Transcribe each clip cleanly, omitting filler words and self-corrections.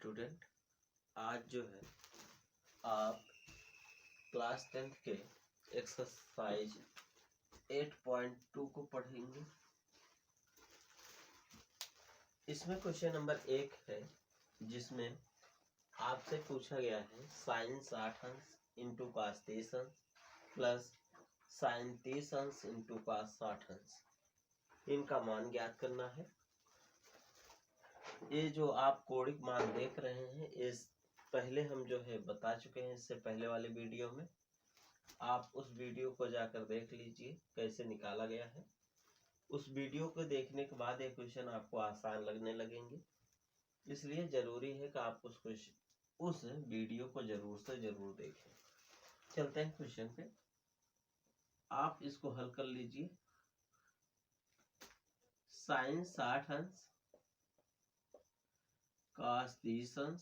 Student, आज जो है आप क्लास 10th के एक्सरसाइज 8.2 को पढ़ेंगे। इसमें क्वेश्चन नंबर 1 है जिसमें आपसे पूछा गया है साइन 60 अंश इंटू कॉस 30 अंश प्लस साइन 30 अंश इंटू कॉस 60 अंश, इनका मान ज्ञात करना है। ये जो आप कोणिक मान देख रहे हैं इस पहले हम जो है बता चुके हैं, इससे पहले वाले वीडियो में। आप उस वीडियो को जाकर देख लीजिए कैसे निकाला गया है। उस वीडियो को देखने के बाद ये क्वेश्चन आपको आसान लगने लगेंगे, इसलिए जरूरी है कि आप उस वीडियो को जरूर से जरूर देखें। चलते हैं क्वेश्चन पे, आप इसको हल कर लीजिए। साइन 60 अंश कॉस 30 अंश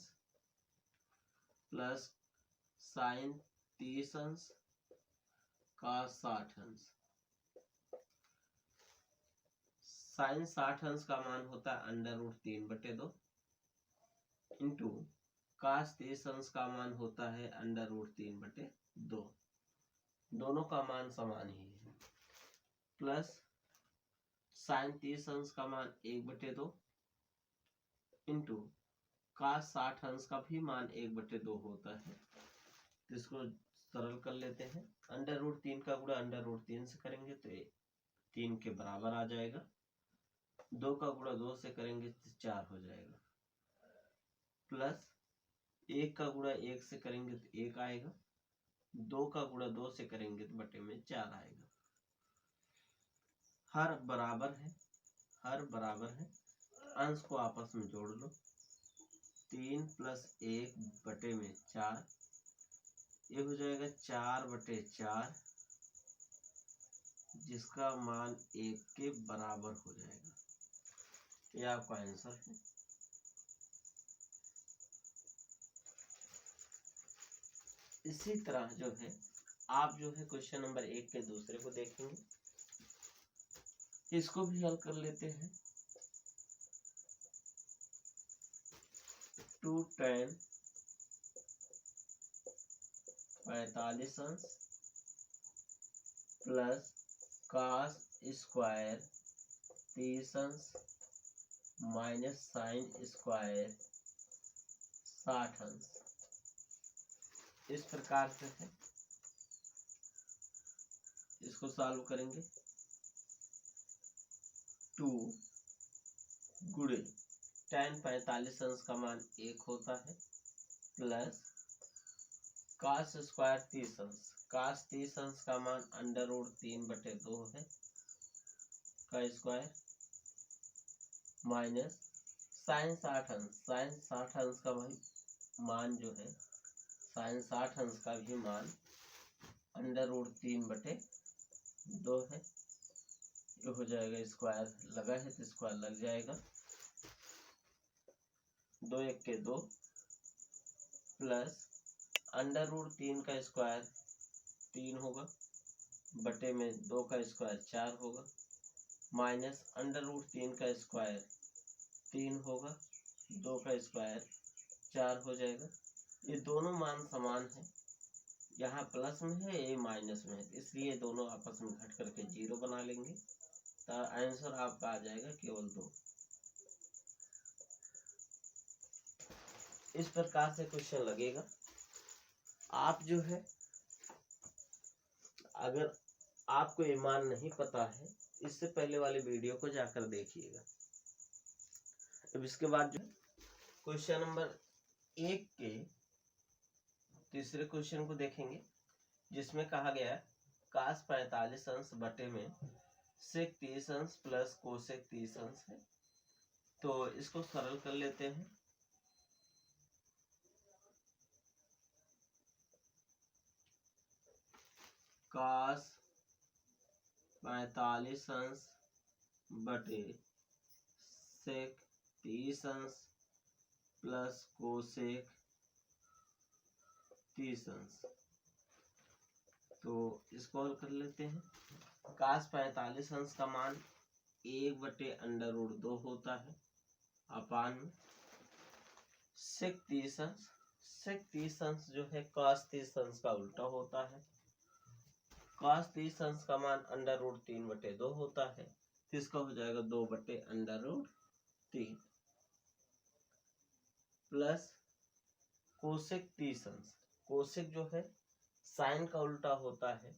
प्लस साइन 30 अंश कॉस 60 अंश। साइन 60 अंश का मान होता है √3/2 इंटू कॉस 30 अंश का मान होता है √3/2। दोनों का मान समान ही है। प्लस साइन 30 अंश का मान 1/2 इंटू कॉस 60 अंश का भी मान 1/2 होता है। तो इसको सरल कर लेते हैं। √3 का गुणा √3 से करेंगे तो 3 के बराबर आ जाएगा। 2 का गुणा 2 से करेंगे तो 4 हो जाएगा। प्लस 1 का गुणा 1 से करेंगे तो 1 आएगा। 2 का गुणा 2 से करेंगे तो बटे में 4 आएगा। हर बराबर है। अंश को आपस में जोड़ लो। 3 + 1 बटे में 4, ये हो जाएगा 4/4, जिसका मान 1 के बराबर हो जाएगा। ये आपका आंसर है। इसी तरह जो है आप जो है क्वेश्चन नंबर 1 के दूसरे को देखेंगे, इसको भी हल कर लेते हैं। 2 tan 45 अंश प्लस कॉस स्क्वायर 30 अंश माइनस साइन स्क्वायर 60 अंश, इस प्रकार से है। इसको सॉल्व करेंगे। 2 गुणे tan 45 अंश का मान 1 होता है प्लस कॉस स्क्वायर 30 अंश, कॉस 30 अंश का मान √3/2 है का स्क्वायर माइनस साइन 60 अंश, साइन 60 अंश का मान जो है साइन 60 अंश का भी मान √3/2 है। ये हो जाएगा, स्क्वायर लगा है तो स्क्वायर लग जाएगा। 2 × 1 = 2 प्लस √3 का स्क्वायर 3 होगा बटे में 2 का स्क्वायर 4 होगा माइनस √3 का स्क्वायर 3 होगा, 2 का स्क्वायर 4 हो जाएगा। ये दोनों मान समान है, यहाँ प्लस में है ये माइनस में है, इसलिए दोनों आपस में घट करके 0 बना लेंगे। तो आंसर आपका आ जाएगा केवल 2। इस प्रकार से क्वेश्चन लगेगा। आप जो है अगर आपको ये मान नहीं पता है, इससे पहले वाले वीडियो को जाकर देखिएगा। अब इसके बाद जो क्वेश्चन नंबर 1 के तीसरे क्वेश्चन को देखेंगे, जिसमें कहा गया है cos 45 अंश बटे में sec 30 अंश प्लस कोसेक 30 अंश है। तो इसको सरल कर लेते हैं। cos 45 अंश बटे sec 30 अंश प्लस कोसेक 30 अंश। तो इसको हल कर लेते हैं। cos 45 अंश का मान 1/√2 होता है अपान सेक 30 अंश, सेक 30 अंश जो है cos 30 अंश का उल्टा होता है। cos 30 अंश का मान √3/2 होता है, तो इसका हो जाएगा 2/√3 प्लस कोसेक 30 अंश, कोसेक जो है साइन का उल्टा होता है,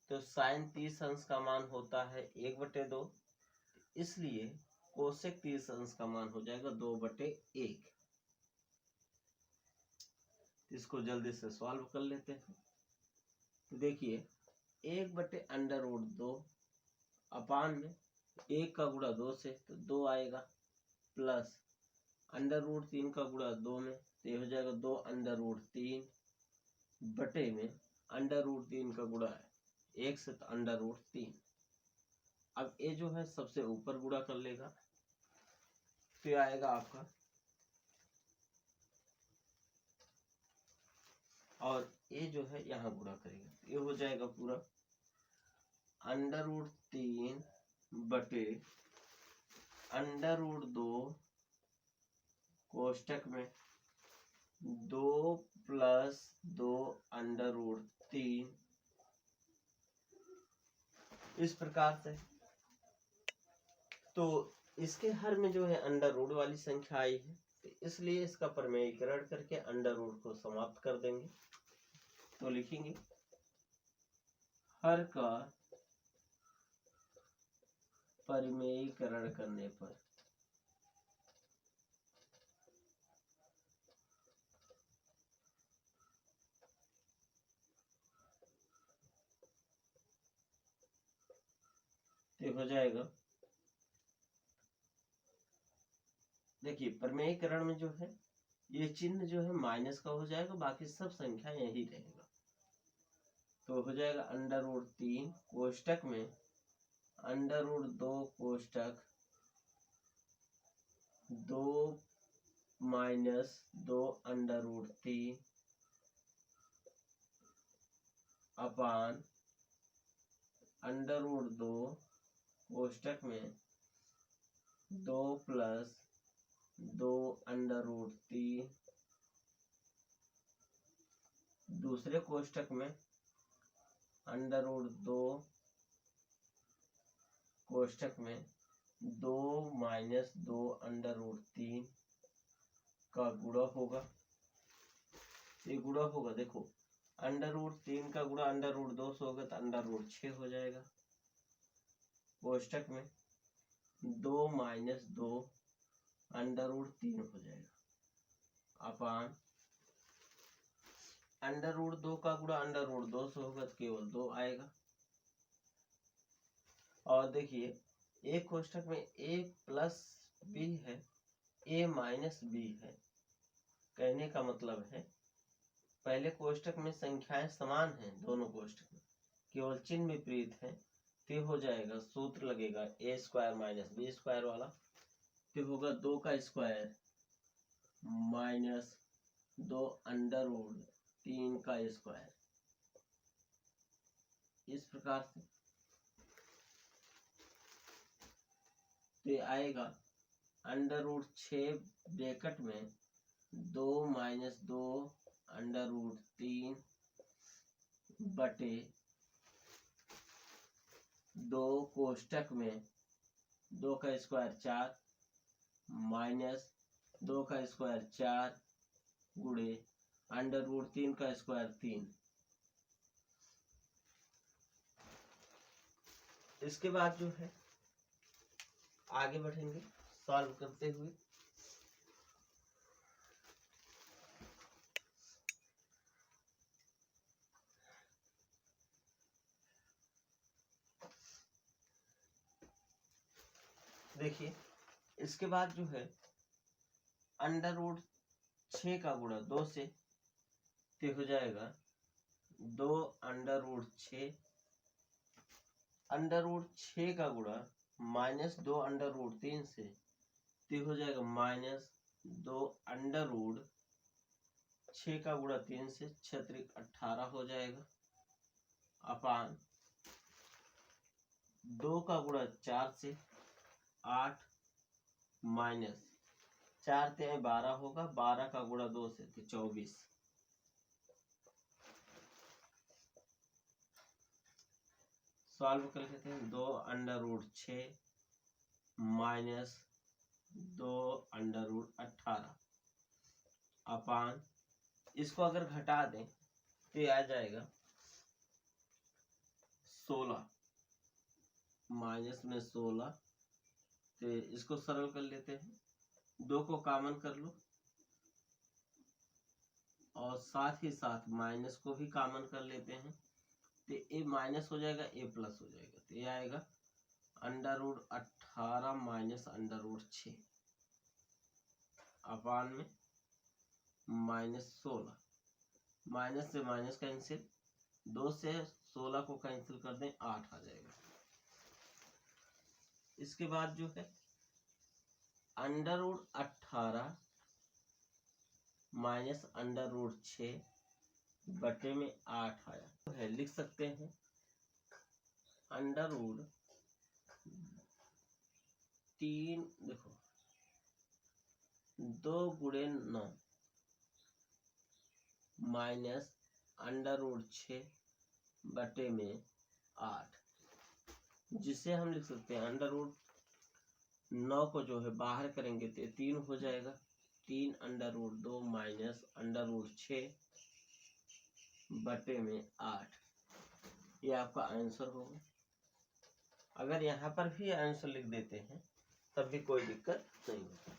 तो साइन 30 अंश का मान होता है 1/2, इसलिए कोसेक 30 अंश का मान हो जाएगा 2/1। इसको जल्दी से सॉल्व कर लेते हैं। तो देखिए 1/√2 अपान में 1 का गुणा 2 से तो 2 आएगा, प्लस √3 का गुणा 2 में तो ये हो जाएगा 2√3 बटे में √3 का गुणा 1 से तो √3। अब ये जो है सबसे ऊपर गुणा कर लेगा, तो ये आएगा आपका, और ये जो है यहाँ गुणा करेगा, ये हो जाएगा पूरा √3 बटे √2 कोष्टक में 2 + 2 √3, इस प्रकार से। तो इसके हर में जो है अंडर रूट वाली संख्या आई है, तो इसलिए इसका परिमेयीकरण करके अंडर रूट को समाप्त कर देंगे। तो लिखेंगे हर का परिमेयीकरण करने पर तो हो जाएगा, देखिए परिमेयीकरण में जो है ये चिन्ह जो है माइनस का हो जाएगा, बाकी सब संख्या यही रहेगा। तो हो जाएगा √3 कोष्टक में √2 कोष्टक 2 - 2 √3 अपान √2 कोष्टक में 2 + 2 √3, दूसरे कोष्टक में √2 कोष्टक में 2 - 2 √3 का गुणा होगा। ये गुणा होगा, देखो √3 का गुणा √2 से होगा तो √6 हो जाएगा, कोष्टक में 2 - 2 √3 हो जाएगा, अपान √2 का गुणा √2 से होगा तो केवल 2 आएगा। और देखिए एक कोष्टक में a + b है, a - b है, कहने का मतलब है पहले कोष्टक में संख्याएं समान हैं, दोनों कोष्टक में केवल चिन्ह विपरीत है, तो हो जाएगा सूत्र लगेगा a² - b² वाला, तो होगा 2 का स्क्वायर - 2 √3 का स्क्वायर, इस प्रकार से। तो ये आएगा √6 ब्रैकेट में 2 - 2 √3 बटे 2 कोष्टक में 2 का स्क्वायर 4 माइनस 2 का स्क्वायर 4 गुणे √3 का स्क्वायर 3। इसके बाद जो है आगे बढ़ेंगे सॉल्व करते हुए। देखिए इसके बाद जो है √6 का गुणा 2 से, तो हो जाएगा 2 √6, √6 का गुणा -2 √3 से, तो हो जाएगा -2 √6 का गुणा 3 से 6 × 18 हो जाएगा, अपान 2 का गुणा 4 से 8 माइनस 4 तिहाई 12 होगा, 12 का गुणा 2 से तो 24। सॉल्व कर लेते हैं। 2√6 माइनस 2√18 अपान, इसको अगर घटा दें तो ये आ जाएगा 16 माइनस में 16। तो इसको सरल कर लेते हैं, 2 को कॉमन कर लो और साथ ही साथ माइनस को भी कॉमन कर लेते हैं। तो ए माइनस हो जाएगा, ए प्लस हो जाएगा। तो ये आएगा √18 माइनस √6 अपान में -16। माइनस से माइनस कैंसिल, 2 से 16 को कैंसिल कर दें, 8 आ जाएगा। इसके बाद जो है √18 माइनस √6 बटे में 8 आया तो है, लिख सकते हैं √3, देखो 2 गुणे 9 माइनस √6 बटे में 8, जिसे हम लिख सकते हैं √9 को जो है बाहर करेंगे तो 3 हो जाएगा। 3√2 माइनस √6 बटे में 8, ये आपका आंसर होगा। अगर यहाँ पर भी आंसर लिख देते हैं तब भी कोई दिक्कत नहीं होगी।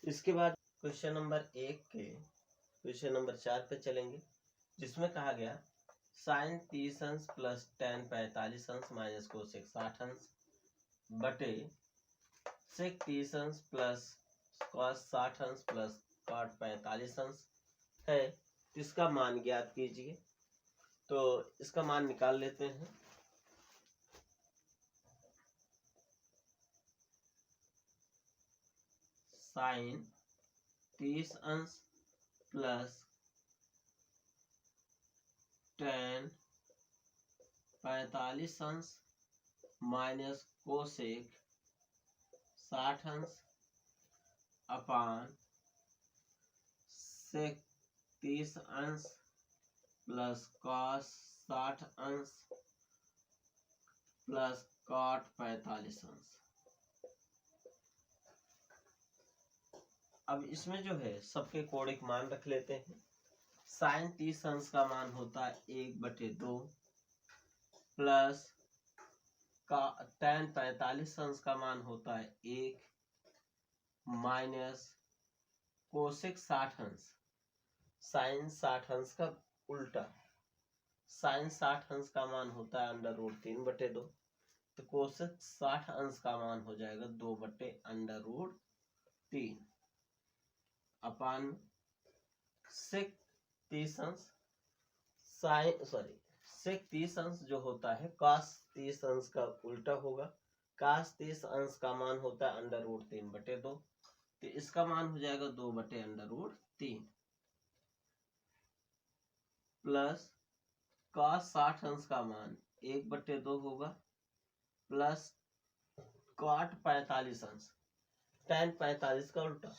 इसके बाद क्वेश्चन नंबर 1 के क्वेश्चन नंबर 4 पे चलेंगे, जिसमें कहा गया sin 30 अंश प्लस tan 45 अंश माइनस कोसेक 60 अंश बटे sec 30 अंश प्लस cos 60 अंश प्लस cot 45 अंश है। इसका मान ज्ञात कीजिए। तो इसका मान निकाल लेते हैं। sin 30 अंश प्लस tan 45 अंश माइनस कोसेक 60 अंश अपान sec 30 अंश प्लस cos 60 अंश प्लस cot 45 अंश। अब इसमें जो है सबके कोणिक मान रख लेते हैं। sin 30 अंश का मान होता है 1/2 प्लस का tan 45 अंश का मान होता है 1 माइनस कोसेक 60 अंश, sin 60 अंश का उल्टा, sin 60 अंश का मान होता है √3/2, तो कोसेक 60 अंश का मान हो जाएगा 2/√3 अपान sec 30 अंश sec 30 अंश जो होता है cos 30 अंश का उल्टा होगा। cos 30 अंश का मान होता है √3/2, तो इसका मान हो जाएगा 2/√3 प्लस cos 60 अंश का मान 1/2 होगा प्लस cot 45 अंश, tan 45 का उल्टा,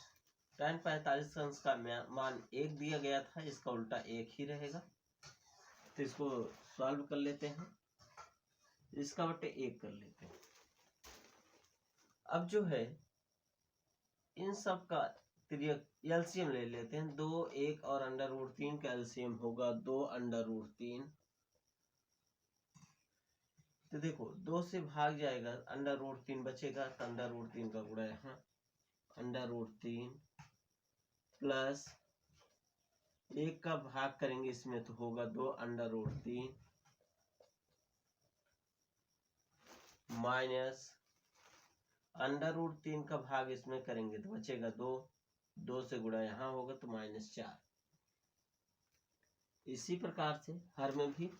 tan 45 अंश का मान 1 दिया गया था, इसका उल्टा 1 ही रहेगा। तो इसको सॉल्व कर लेते हैं, इसका बटे 1 कर लेते हैं। अब जो है इन सब का एलसीएम ले लेते हैं। 2, 1 और √3 का एलसीएम होगा 2√3। तो देखो 2 से भाग जाएगा, √3 बचेगा, तो √3 का गुणा यहाँ √3 प्लस 1 का भाग करेंगे इसमें तो होगा 2√3 माइनस √3 का भाग इसमें करेंगे तो बचेगा 2 से गुणा यहाँ होगा तो -4। इसी प्रकार से हर में भी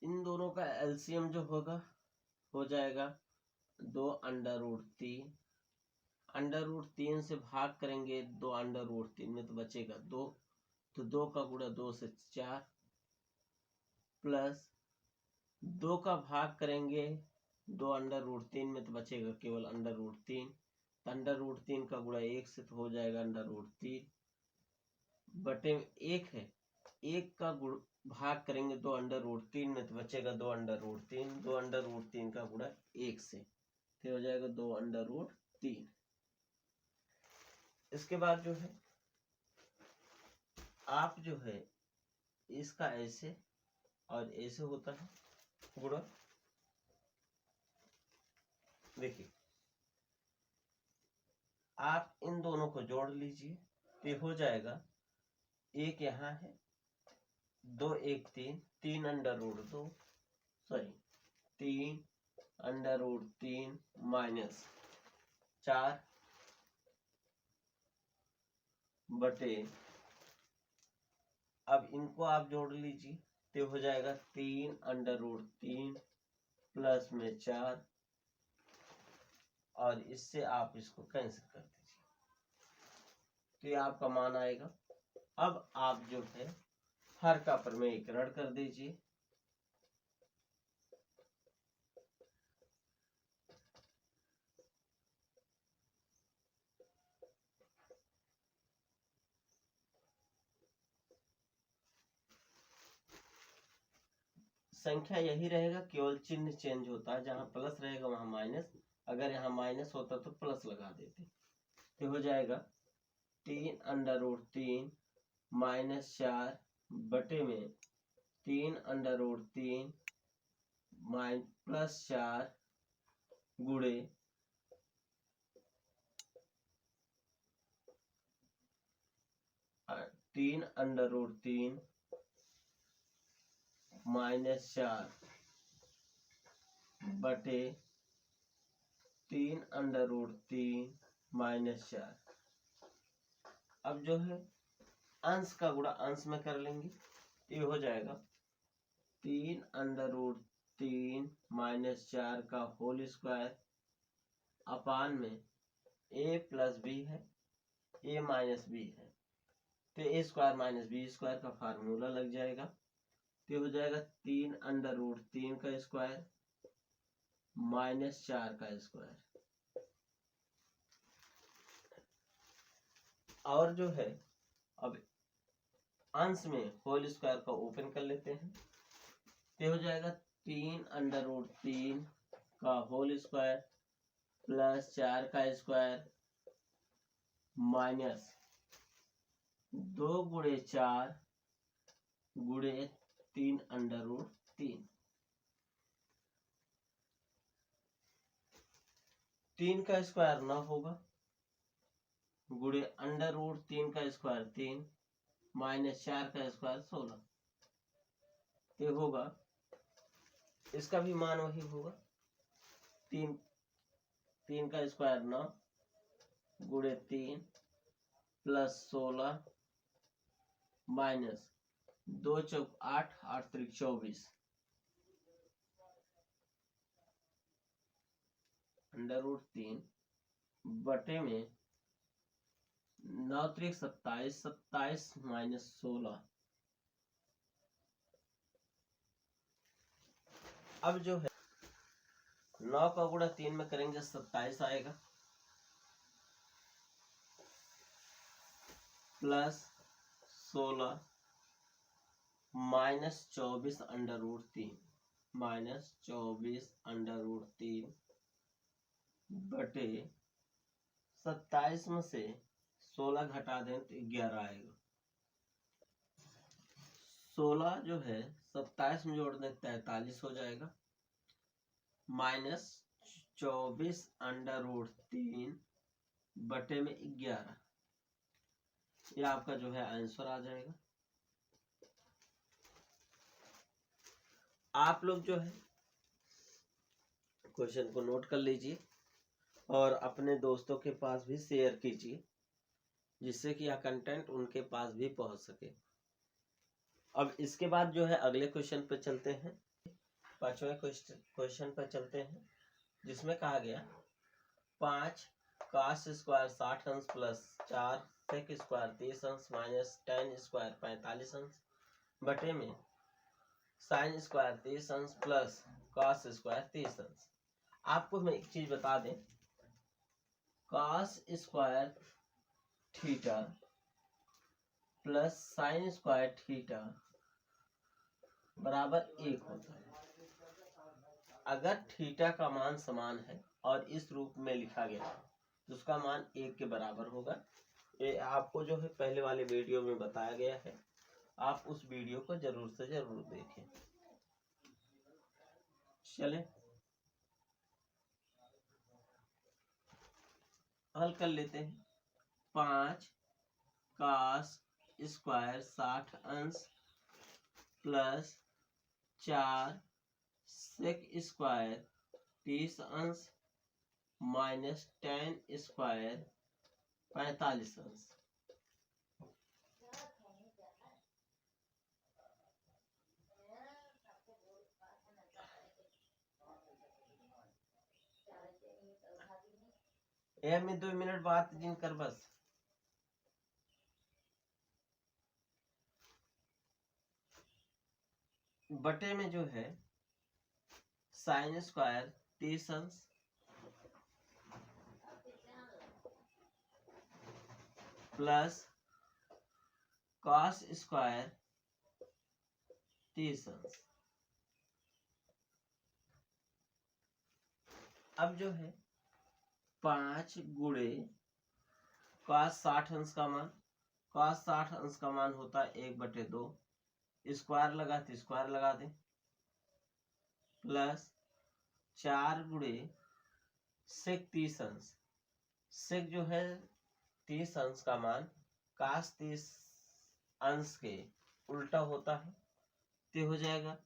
इन दोनों का एलसीएम जो होगा हो जाएगा 2√3, √3 से भाग करेंगे 2√3 में तो बचेगा 2, तो 2 का गुणा 2 से 4 प्लस 2 का भाग करेंगे 2 अंडर रूट 3 में तो बचेगा केवल अंडर रूट 3, तो अंडर रूट 3 का गुणा 1 से तो हो जाएगा अंडर रूट 3 बटे 1 है, 1 का गुण भाग करेंगे 2 अंडर रूट 3 में तो बचेगा 2 अंडर रूट 3, 2 अंडर रूट 3 का गुणा 1 से फिर हो जाएगा 2 अंडर रूट 3। इसके बाद जो है आप जो है इसका ऐसे और ऐसे होता है गुणा। देखिए आप इन दोनों को जोड़ लीजिए तो हो जाएगा, एक यहाँ है 2 1 3, 3 under root 2 sorry 3 under root 3 minus 4 बटे, अब इनको आप जोड़ लीजिए तो हो जाएगा 3 अंडर रूट 3 प्लस में 4 और इससे आप इसको कैंसिल कर दीजिए तो ये आपका मान आएगा। अब आप जो है हर का प्रमेयीकरण कर दीजिए, संख्या यही रहेगा, केवल चिन्ह चेंज होता है, जहां प्लस रहेगा वहां माइनस, अगर यहाँ माइनस होता तो प्लस लगा देते तो हो जाएगा 3 अंडर रूट 3 माइनस 4 बटे में 3 अंडर रूट 3 प्लस 4 गुणे 3 अंडर रूट 3 माइनस 4 बटे 3 अंडर रूट 3 माइनस 4। अब जो है अंश का गुणा अंश में कर लेंगे, ये हो जाएगा 3 अंडर रूट 3 माइनस 4 का होल स्क्वायर अपान में a प्लस बी है, a माइनस बी है तो a square minus b square का फार्मूला लग जाएगा तो हो जाएगा 3 अंडर रूट 3 का स्क्वायर माइनस 4 का स्क्वायर। और जो है अब अंश में होल स्क्वायर का ओपन कर लेते हैं तो हो जाएगा 3 अंडर रूट 3 का होल स्क्वायर प्लस 4 का स्क्वायर माइनस 2 गुणे 4 गुणे 3 अंडर रूट 3। 3 का स्क्वायर 9 होगा गुणे अंडर रूट 3 का स्क्वायर 3 माइनस 4 का स्क्वायर 16 ये होगा, इसका भी मान वही होगा 3 का स्क्वायर 9 गुणे 3 प्लस 16 माइनस 2 चौक 8 8 त्रिक 24 अंडर रूट 3 बटे में 9 त्रिक 27 27 माइनस 16। अब जो है 9 का गुणा 3 में करेंगे 27 आएगा plus 16 minus 24 under root 3 minus 24 under root 3 बटे 27 में से 16 घटा दें तो 11 आएगा। 16 जो है 27 में जोड़ दें 43 हो जाएगा माइनस 24 अंडर रूट 3 बटे में 11, ये आपका जो है आंसर आ जाएगा। आप लोग जो है क्वेश्चन को नोट कर लीजिए और अपने दोस्तों के पास भी शेयर कीजिए जिससे कि यह कंटेंट उनके पास भी पहुंच सके। अब इसके बाद जो है अगले क्वेश्चन पर चलते हैं, 5वें क्वेश्चन पर चलते हैं जिसमें कहा गया 5 cos स्क्वायर 60 अंश प्लस 4 sec स्क्वायर 30 अंश माइनस tan स्क्वायर 45 अंश बटे में sin स्क्वायर 30 अंश प्लस cos स्क्वायर 30 अंश। आपको मैं एक चीज बता दें, cos square theta plus sine square theta बराबर 1 होता है। अगर थीटा का मान समान है और इस रूप में लिखा गया है तो उसका मान 1 के बराबर होगा। ये आपको जो है पहले वाले वीडियो में बताया गया है, आप उस वीडियो को जरूर से जरूर देखें। चलें हल कर लेते हैं। 5 cos स्क्वायर 60 अंश प्लस 4 sec स्क्वायर 30 अंश माइनस tan स्क्वायर 45 अंश। में 2 मिनट बात जिन कर बस। बटे में जो है साइन स्क्वायर 30 अंश प्लस कॉस स्क्वायर 30 अंश। अब जो है 5 गुणे कॉस 60 अंश का मान, कॉस 60 अंश का मान होता है 1/2, स्क्वायर लगा तो स्क्वायर लगा दें, प्लस 4 गुणे सेक 30 अंश। सेक जो है 30 अंश का मान काश 30 अंश के उल्टा होता है तो हो जाएगा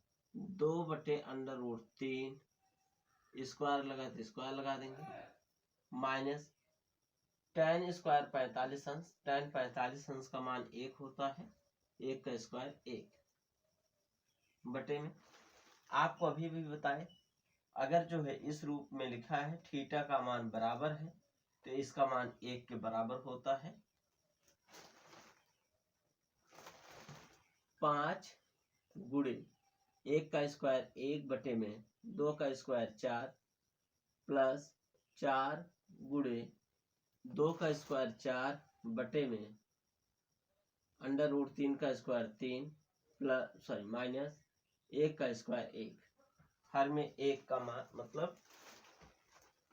2/√3, स्क्वायर लगा तो स्क्वायर लगा देंगे, माइनस tan स्क्वायर 45 अंश। tan 45 अंश का मान 1 होता है, 1 का स्क्वायर 1 बटे में। आपको अभी भी बताएं, अगर जो है इस रूप में लिखा है थीटा का मान बराबर है तो इसका मान 1 के बराबर होता है। 5 गुणे 1 का स्क्वायर 1 बटे में 2 का स्क्वायर 4 प्लस 4 गुणे 2 का स्क्वायर 4 बटे में √3 का स्क्वायर 3 प्लस माइनस 1 का स्क्वायर 1। हर में 1 का मान मतलब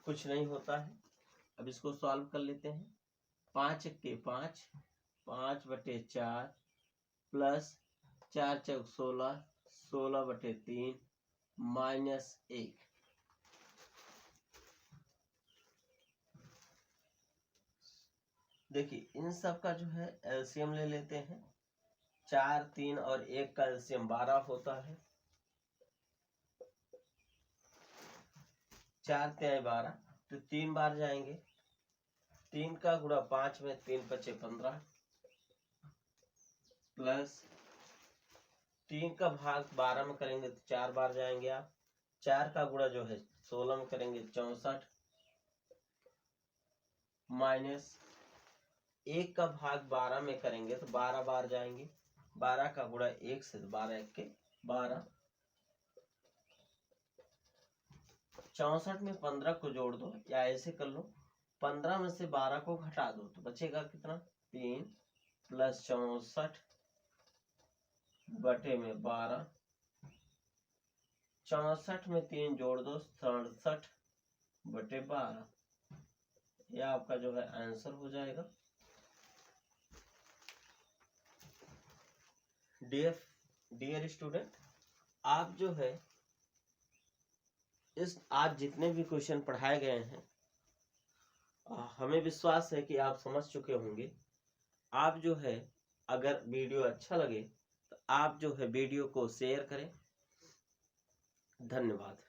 कुछ नहीं होता है। अब इसको सॉल्व कर लेते हैं। 5 के 5, 5/4 प्लस 4 चौक 16, 16/3 माइनस 1। देखिए इन सब का जो है एलसीएम ले लेते हैं। 4, 3 और 1 का एलसीएम 12 होता है। 4 3 12 तो 3 बार जाएंगे। 3 का गुणा 5 में 3 × 5 = 15 प्लस 3 का भाग 12 में करेंगे तो 4 बार जाएंगे आप। 4 का गुणा जो है 16 में करेंगे 64 माइनस 1 का भाग 12 में करेंगे तो 12 बार जाएंगे। 12 का गुणा 1 से 12 × 1 = 12। 64 में 15 को जोड़ दो या ऐसे कर लो, 15 में से 12 को घटा दो तो बचेगा कितना 3 प्लस 64 बटे में 12। 64 में 3 जोड़ दो 67 बटे 12। यह आपका जो है आंसर हो जाएगा। डियर स्टूडेंट, आप जो है इस आज जितने भी क्वेश्चन पढ़ाए गए हैं हमें विश्वास है कि आप समझ चुके होंगे। आप जो है अगर वीडियो अच्छा लगे तो आप जो है वीडियो को शेयर करें। धन्यवाद।